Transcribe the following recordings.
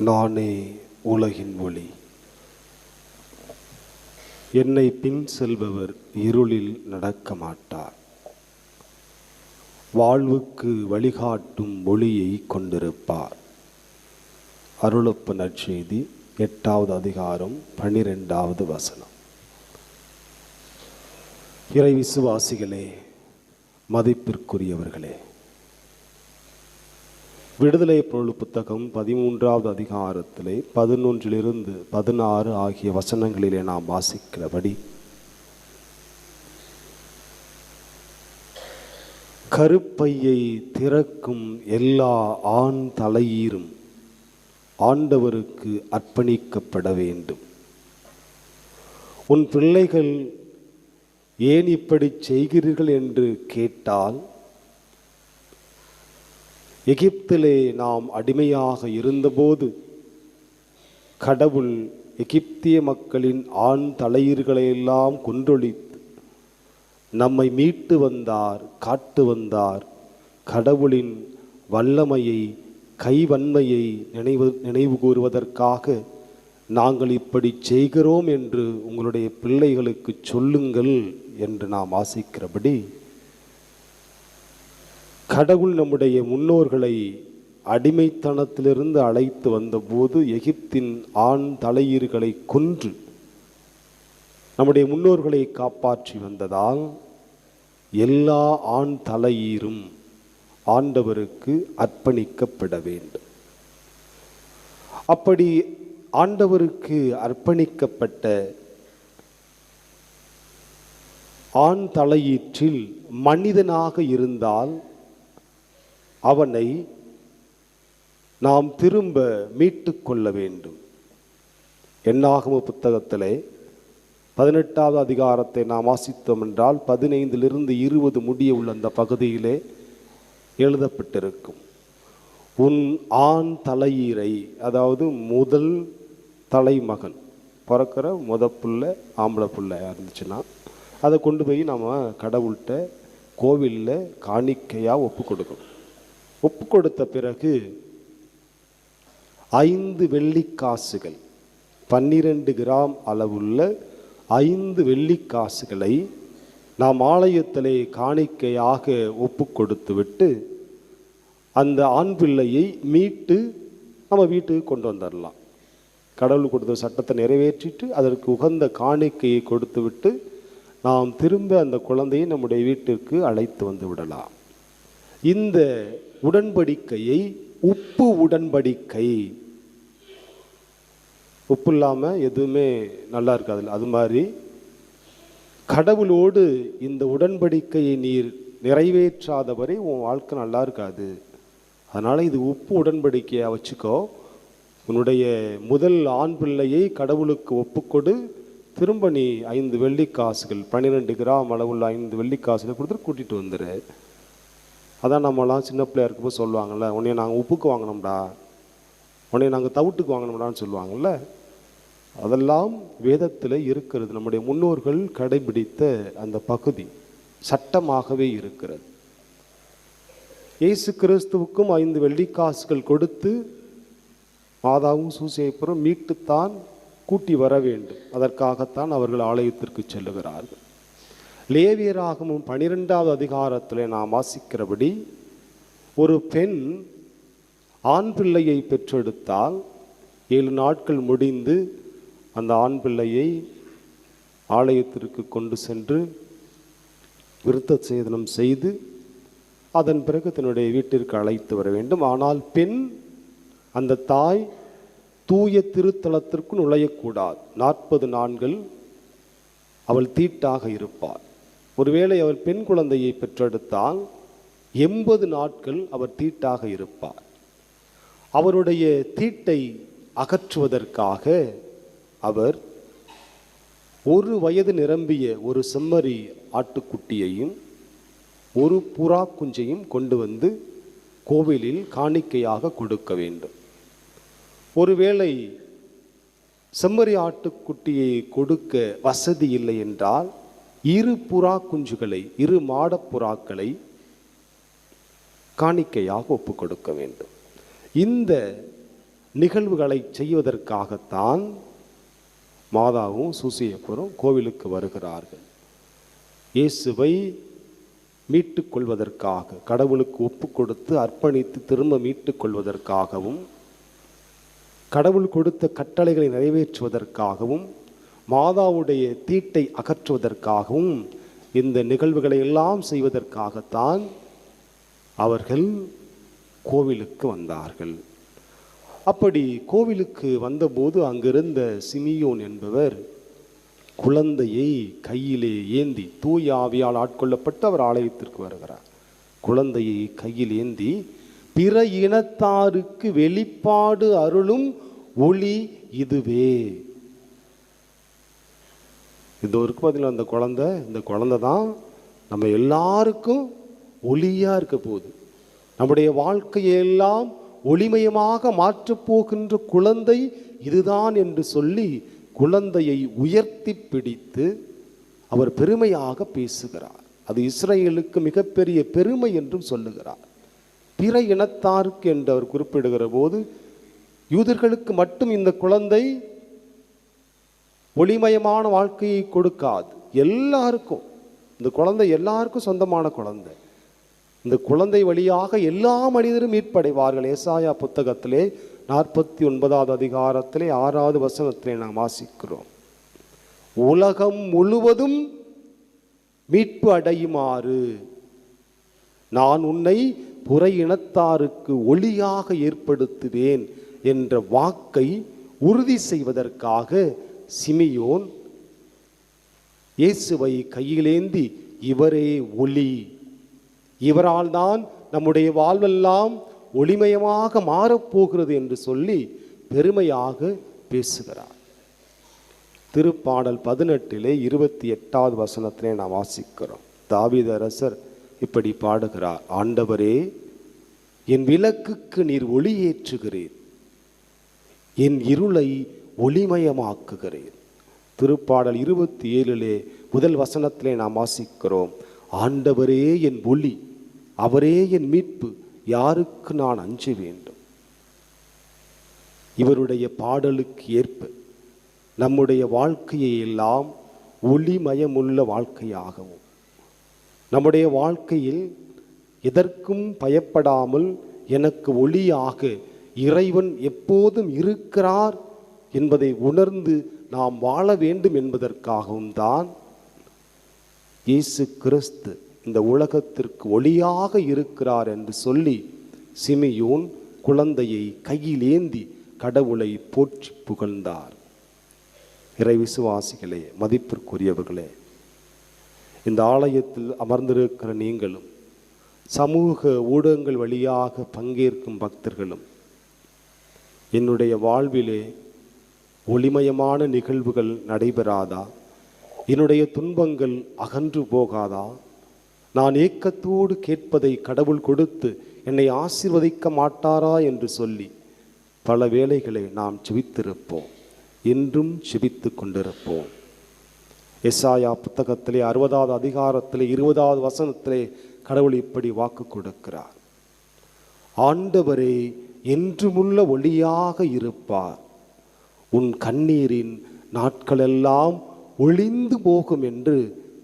நானே உலகின் ஒளி. என்னை பின் செல்பவர் இருளில் நடக்க மாட்டார், வாழ்வுக்கு வழிகாட்டும் ஒளியை கொண்டிருப்பார். அருளப்ப நற்செய்தி 8வது அதிகாரம் 12வது வசனம். இறை விசுவாசிகளே, மதிப்பிற்குரியவர்களே, விடுதலை பொருள் புத்தகம் 13வது அதிகாரத்திலே 11 to 16 ஆகிய வசனங்களிலே நாம் வாசிக்கிறபடி, கருப்பையை திறக்கும் எல்லா ஆண் தலையீரும் ஆண்டவருக்கு அர்ப்பணிக்கப்பட வேண்டும். உன் பிள்ளைகள் ஏன் இப்படி செய்கிறீர்கள் என்று கேட்டால், எகிப்திலே நாம் அடிமையாக இருந்தபோது கடவுள் எகிப்திய மக்களின் ஆண் தலையீர்களையெல்லாம் கொன்றொழித்து நம்மை மீட்டு வந்தார், காட்டு வந்தார். கடவுளின் வல்லமையை, கைவன்மையை நினைவு கூறுவதற்காக நாங்கள் இப்படி செய்கிறோம் என்று உங்களுடைய பிள்ளைகளுக்கு சொல்லுங்கள் என்று நாம் ஆசிக்கிறபடி, கடவுள் நம்முடைய முன்னோர்களை அடிமைத்தனத்திலிருந்து அழைத்து வந்தபோது எகிப்தின் ஆண் தலையீர்களை கொன்று நம்முடைய முன்னோர்களை காப்பாற்றி வந்ததால் எல்லா ஆண் தலையீரும் ஆண்டவருக்கு அர்ப்பணிக்கப்பட வேண்டும். அப்படி ஆண்டவருக்கு அர்ப்பணிக்கப்பட்ட ஆண் தலையீற்றில் மனிதனாக இருந்தால் அவனை நாம் திரும்ப மீட்டு கொள்ள வேண்டும். என்னாகம புத்தகத்திலே 18வது அதிகாரத்தை நாம் வாசித்தோம் என்றால் 15 to 20 முடிய உள்ள அந்த பகுதியிலே எழுதப்பட்டிருக்கும். உன் ஆண் தலையீரை, அதாவது முதல் தலைமகன் பிறக்கிற புள்ள ஆம்பளை பிள்ளையா இருந்துச்சுன்னா அதை கொண்டு போய் நம்ம கடவுள்கிட்ட கோவிலில் காணிக்கையாக ஒப்பு கொடுக்கணும். ஒப்பு கொடுத்த பிறகு 5 வெள்ளிக்காசுகள், 12 கிராம் அளவுள்ள 5 வெள்ளிக்காசுகளை நாம் ஆலயத்திலே காணிக்கையாக ஒப்பு கொடுத்து விட்டு அந்த ஆண் பிள்ளையை மீட்டு நம்ம வீட்டுக்கு கொண்டு வந்துடலாம். கடவுள் கொடுத்த சட்டத்தை நிறைவேற்றிட்டு அதற்கு உகந்த காணிக்கையை கொடுத்து விட்டு நாம் திரும்ப அந்த குழந்தையை நம்முடைய வீட்டிற்கு அழைத்து வந்து விடலாம். இந்த உடன்படிக்கையை உப்பு உடன்படிக்கை, உப்பு இல்லாமல் எதுவுமே நல்லா இருக்காது. அது மாதிரி கடவுளோடு இந்த உடன்படிக்கையை நீர் நிறைவேற்றாதவரை உன் வாழ்க்கை நல்லா இருக்காது. அதனால் இது உப்பு உடன்படிக்கையாக வச்சுக்கோ. உன்னுடைய முதல் ஆண் பிள்ளையை கடவுளுக்கு ஒப்புக்கொடு. திரும்ப நீ 5 வெள்ளிக்காசுகள், 12 கிராம் அளவுள்ள 5 வெள்ளிக்காசுகளை கொடுத்துட்டு கூட்டிகிட்டு வந்துடு. அதான் நம்மலாம் சின்ன பிள்ளையா இருக்கும்போது சொல்லுவாங்கள்ல, உன்னைய நாங்கள் உப்புக்கு வாங்கினோம்டா, உன்னைய நாங்கள் தவிட்டுக்கு வாங்கினோம்டான்னு சொல்லுவாங்கள்ல. அதெல்லாம் வேதத்தில் இருக்கிறது. நம்முடைய முன்னோர்கள் கடைபிடித்த அந்த பகுதி சட்டமாகவே இருக்கிறது. இயேசு கிறிஸ்துவுக்கும் 5 வெள்ளிக்காசுகள் கொடுத்து மாதாவும் சூசேப்பரும் மீட்டுத்தான் கூட்டி வர வேண்டும். அதற்காகத்தான் அவர்கள் ஆலயத்திற்கு செல்லுகிறார்கள். லேவியராகமும் 12வது அதிகாரத்தில் நாம் வாசிக்கிறபடி, ஒரு பெண் ஆண் பிள்ளையை பெற்றெடுத்தால் 7 நாட்கள் முடிந்து அந்த ஆண் பிள்ளையை ஆலயத்திற்கு கொண்டு சென்று விருத்த சேதனம் செய்து அதன் பிறகு தன்னுடைய வீட்டிற்கு அழைத்து வர வேண்டும். ஆனால் பெண், அந்த தாய் தூய திருத்தலத்திற்கு நுழையக்கூடாது. 40 நாட்கள் அவள் தீட்டாக இருப்பாள். ஒருவேளை அவர் பெண் குழந்தையை பெற்றெடுத்தால் 80 நாட்கள் அவர் தீட்டாக இருப்பார். அவருடைய தீட்டை அகற்றுவதற்காக அவர் 1 வயது நிரம்பிய ஒரு செம்மறி ஆட்டுக்குட்டியையும் 1 புறா குஞ்சையும் கொண்டு வந்து கோவிலில் காணிக்கையாக கொடுக்க வேண்டும். ஒருவேளை செம்மறி ஆட்டுக்குட்டியை கொடுக்க வசதி இல்லை என்றால் 2 புறா குஞ்சுகளை, 2 மாடப்புறாக்களை காணிக்கையாக ஒப்பு கொடுக்க வேண்டும். இந்த நிகழ்வுகளை செய்வதற்காகத்தான் மாதாவும் சூசையப்பரும் கோவிலுக்கு வருகிறார்கள். இயேசுவை மீட்டு கொள்வதற்காக, கடவுளுக்கு ஒப்பு கொடுத்து அர்ப்பணித்து திரும்ப மீட்டு கொள்வதற்காகவும், கடவுள் கொடுத்த கட்டளைகளை நிறைவேற்றுவதற்காகவும், மாதாவுடைய தீட்டை அகற்றுவதற்காகவும், இந்த நிகழ்வுகளை எல்லாம் செய்வதற்காகத்தான் அவர்கள் கோவிலுக்கு வந்தார்கள். அப்படி கோவிலுக்கு வந்தபோது அங்கிருந்த சிமியோன் என்பவர் குழந்தையை கையிலே ஏந்தி, தூய ஆவியால் ஆட்கொள்ளப்பட்டு அவர் ஆலயத்திற்கு வருகிறார். குழந்தையை கையில் ஏந்தி, பிற இனத்தாருக்கு வெளிப்பாடு அருளும் ஒளி இதுவே. இது இருக்கு பார்த்தீங்களா, இந்த குழந்தை தான் நம்ம எல்லாருக்கும் ஒளியா இருக்க போகுது. நம்முடைய வாழ்க்கையெல்லாம் ஒளிமயமாக மாற்றப் போகின்ற குழந்தை இதுதான் என்று சொல்லி குழந்தையை உயர்த்தி பிடித்து அவர் பெருமையாக பேசுகிறார். அது இஸ்ரேலுக்கு மிகப்பெரிய பெருமை என்றும் சொல்லுகிறார். பிற இனத்தாருக்கு என்று அவர் குறிப்பிடுகிற போது, யூதர்களுக்கு மட்டும் இந்த குழந்தை ஒளிமயமான வாழ்க்கையை கொடுக்காது, எல்லாருக்கும். இந்த குழந்தை எல்லாருக்கும் சொந்தமான குழந்தை. இந்த குழந்தை வழியாக எல்லா மனிதரும் மீட்படைவார்கள். ஏசாயா புத்தகத்திலே 49வது அதிகாரத்திலே 6வது வசனத்திலே நாம் வாசிக்கிறோம். உலகம் முழுவதும் மீட்பு அடையுமாறு நான் உன்னை புற இனத்தாருக்கு ஒளியாக ஏற்படுத்துவேன் என்ற வாக்கை உறுதி செய்வதற்காக சிமியோன் இயேசுவை கையிலேந்தி, இவரே ஒளி, இவரால் தான் நம்முடைய வாழ்வெல்லாம் ஒளிமயமாக மாறப்போகிறது என்று சொல்லி பெருமையாக பேசுகிறார். திருப்பாடல் 18 28வது வசனத்திலே நாம் வாசிக்கிறோம். தாவீது அரசர் இப்படி பாடுகிறார்: ஆண்டவரே, என் விளக்குக்கு நீர் ஒளி ஏற்றுகிறீர், என் இருளை ஒளிமயமாக்குகிறீர். திருப்பாடல் 27 முதல் வசனத்திலே நாம் வாசிக்கிறோம்: ஆண்டவரே என் ஒளி, அவரே என் மீட்பு, யாருக்கு நான் அஞ்ச வேண்டும். இவருடைய பாடலுக்கு ஏற்ப நம்முடைய வாழ்க்கையை எல்லாம் ஒளிமயமுள்ள வாழ்க்கையாகவும், நம்முடைய வாழ்க்கையில் எதற்கும் பயப்படாமல் எனக்கு ஒளியாக இறைவன் எப்போதும் இருக்கிறார் என்பதை உணர்ந்து நாம் வாழ வேண்டும் என்பதற்காகவும் தான் இயேசு கிறிஸ்து இந்த உலகத்திற்கு ஒளியாக இருக்கிறார் என்று சொல்லி சிமியோன் குழந்தையை கையில் ஏந்தி கடவுளை போற்றி புகழ்ந்தார். இறை விசுவாசிகளே, மதிப்பிற்குரியவர்களே, இந்த ஆலயத்தில் அமர்ந்திருக்கிற நீங்களும், சமூக ஊடகங்கள் வழியாக பங்கேற்கும் பக்தர்களும், என்னுடைய வாழ்விலே ஒளிமயமான நிகழ்வுகள் நடைபெறாதா? என்னுடைய துன்பங்கள் அகன்று போகாதா? நான் ஏக்கத்தோடு கேட்பதை கடவுள் கொடுத்து என்னை ஆசீர்வதிக்க மாட்டாரா என்று சொல்லி பல வேளைகளை நாம் ஜெபித்திருப்போம், என்றும் ஜெபித்து கொண்டிருப்போம். எசாயா புத்தகத்திலே 60வது அதிகாரத்திலே 20வது வசனத்திலே கடவுள் இப்படி வாக்கு கொடுக்கிறார்: ஆண்டவரே என்றுமுள்ள ஒளியாக இருப்பார், உன் கண்ணீரின் நாட்களெல்லாம் ஒளிந்து போகும் என்று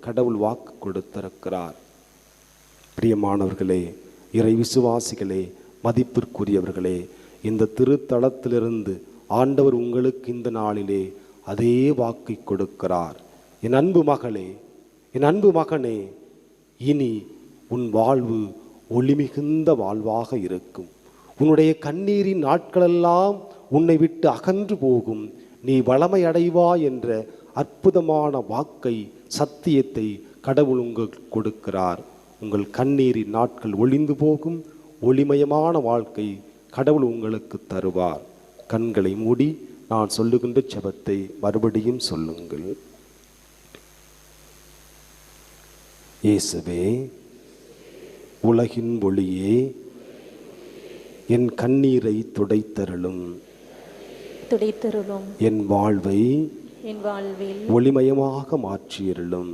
கடவுள் வாக்கு கொடுத்திருக்கிறார். பிரியமானவர்களே, இறை விசுவாசிகளே, மதிப்பிற்குரியவர்களே, இந்த திருத்தலத்திலிருந்து ஆண்டவர் உங்களுக்கு இந்த நாளிலே அதே வாக்கை கொடுக்கிறார். என் அன்பு மகளே, என் அன்பு மகனே, இனி உன் வாழ்வு ஒளிமிகுந்த வாழ்வாக இருக்கும். உன்னுடைய கண்ணீரின் நாட்களெல்லாம் உன்னை விட்டு அகன்று போகும். நீ வளமை அடைவாய் என்ற அற்புதமான வாக்கை, சத்தியத்தை கடவுள் உங்களுக்கு கொடுக்கிறார். உங்கள் கண்ணீரின் நாட்கள் ஒளிந்து போகும். ஒளிமயமான வாழ்க்கை கடவுள் உங்களுக்கு தருவார். கண்களை மூடி நான் சொல்லுகின்ற ஜெபத்தை மறுபடியும் சொல்லுங்கள். இயேசுவே, உலகின் ஒளியே, என் கண்ணீரை துடைத்தருளும். என் வாழ்வில் ஒளிமயமாக மாற்றியருளும்.